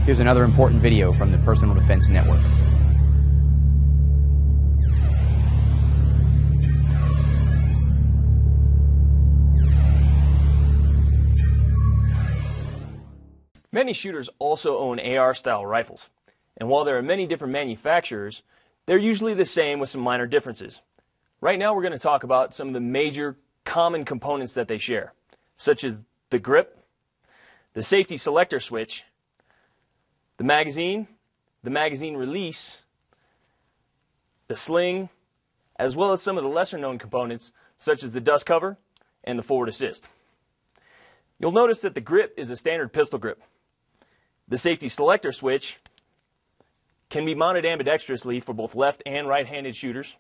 Here's another important video from the Personal Defense Network. Many shooters also own AR-style rifles, and while there are many different manufacturers, they're usually the same with some minor differences. Right now we're going to talk about some of the major common components that they share, such as the grip, the safety selector switch, the magazine release, the sling, as well as some of the lesser known components such as the dust cover and the forward assist. You'll notice that the grip is a standard pistol grip. The safety selector switch can be mounted ambidextrously for both left and right-handed shooters.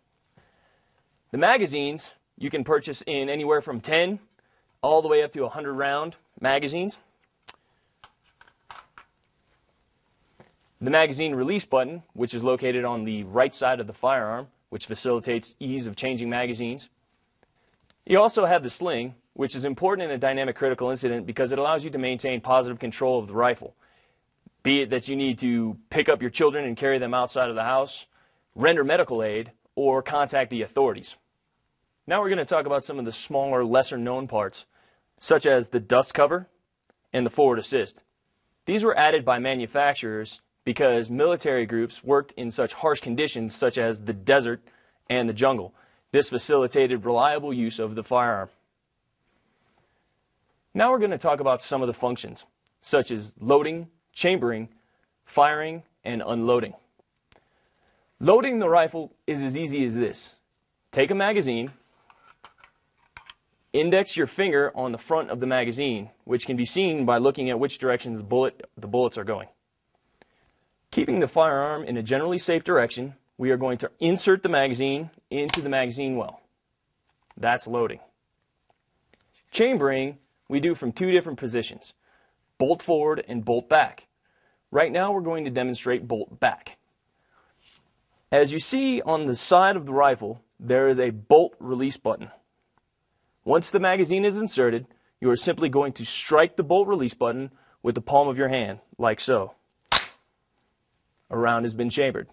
The magazines you can purchase in anywhere from 10 all the way up to 100 round magazines. The magazine release button, which is located on the right side of the firearm, which facilitates ease of changing magazines. You also have the sling, which is important in a dynamic critical incident because it allows you to maintain positive control of the rifle. Be it that you need to pick up your children and carry them outside of the house, render medical aid, or contact the authorities. Now we're going to talk about some of the smaller, lesser known parts, such as the dust cover and the forward assist. These were added by manufacturers because military groups worked in such harsh conditions such as the desert and the jungle. This facilitated reliable use of the firearm. Now we're going to talk about some of the functions, such as loading, chambering, firing, and unloading. Loading the rifle is as easy as this. Take a magazine, index your finger on the front of the magazine, which can be seen by looking at which direction the bullets are going. Keeping the firearm in a generally safe direction, we are going to insert the magazine into the magazine well. That's loading. Chambering we do from two different positions, bolt forward and bolt back. Right now we're going to demonstrate bolt back. As you see on the side of the rifle, there is a bolt release button. Once the magazine is inserted, you are simply going to strike the bolt release button with the palm of your hand, like so. A round has been chambered.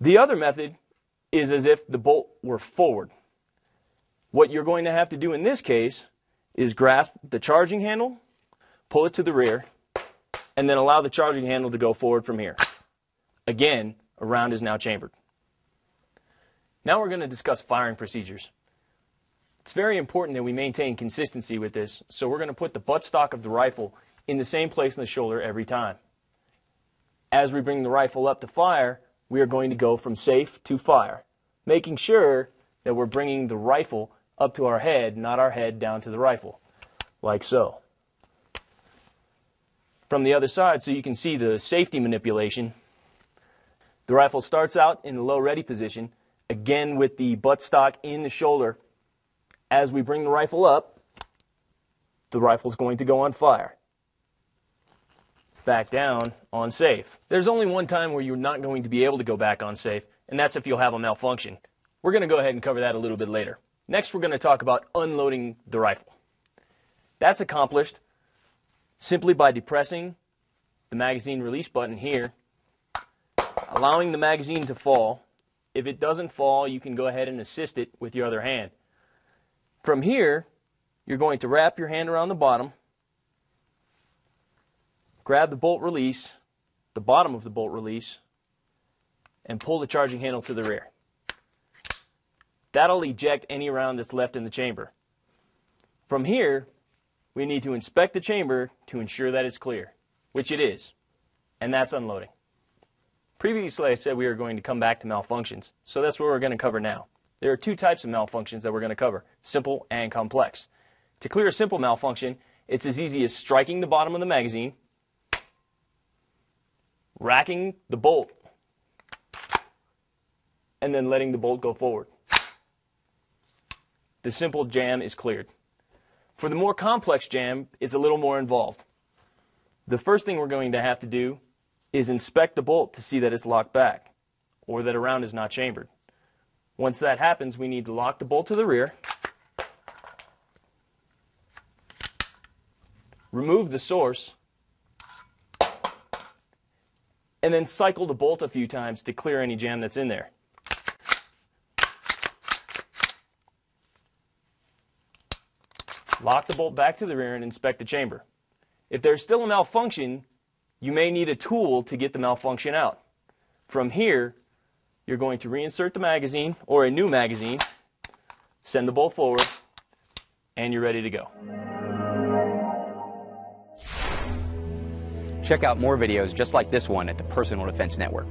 The other method is as if the bolt were forward. What you're going to have to do in this case is grasp the charging handle, pull it to the rear, and then allow the charging handle to go forward from here. Again, a round is now chambered. Now we're going to discuss firing procedures. It's very important that we maintain consistency with this, so we're going to put the buttstock of the rifle in the same place in the shoulder every time. As we bring the rifle up to fire, we are going to go from safe to fire, making sure that we're bringing the rifle up to our head, not our head down to the rifle, like so. From the other side, so you can see the safety manipulation, the rifle starts out in the low ready position, again with the buttstock in the shoulder. As we bring the rifle up, the rifle's going to go on fire. Back down on safe. There's only one time where you're not going to be able to go back on safe, and that's if you'll have a malfunction. We're going to go ahead and cover that a little bit later. Next, we're going to talk about unloading the rifle. That's accomplished simply by depressing the magazine release button here, allowing the magazine to fall. If it doesn't fall, you can go ahead and assist it with your other hand. From here, you're going to wrap your hand around the bottom, grab the bolt release, the bottom of the bolt release, and pull the charging handle to the rear. That'll eject any round that's left in the chamber. From here, we need to inspect the chamber to ensure that it's clear, which it is, and that's unloading. Previously, I said we were going to come back to malfunctions, so that's what we're going to cover now. There are two types of malfunctions that we're going to cover, simple and complex. To clear a simple malfunction, it's as easy as striking the bottom of the magazine, racking the bolt, and then letting the bolt go forward. The simple jam is cleared. For the more complex jam, it's a little more involved. The first thing we're going to have to do is inspect the bolt to see that it's locked back, or that a round is not chambered. Once that happens, we need to lock the bolt to the rear, remove the source, and then cycle the bolt a few times to clear any jam that's in there. Lock the bolt back to the rear and inspect the chamber. If there's still a malfunction, you may need a tool to get the malfunction out. From here, you're going to reinsert the magazine or a new magazine, send the bolt forward, and you're ready to go. Check out more videos just like this one at the Personal Defense Network.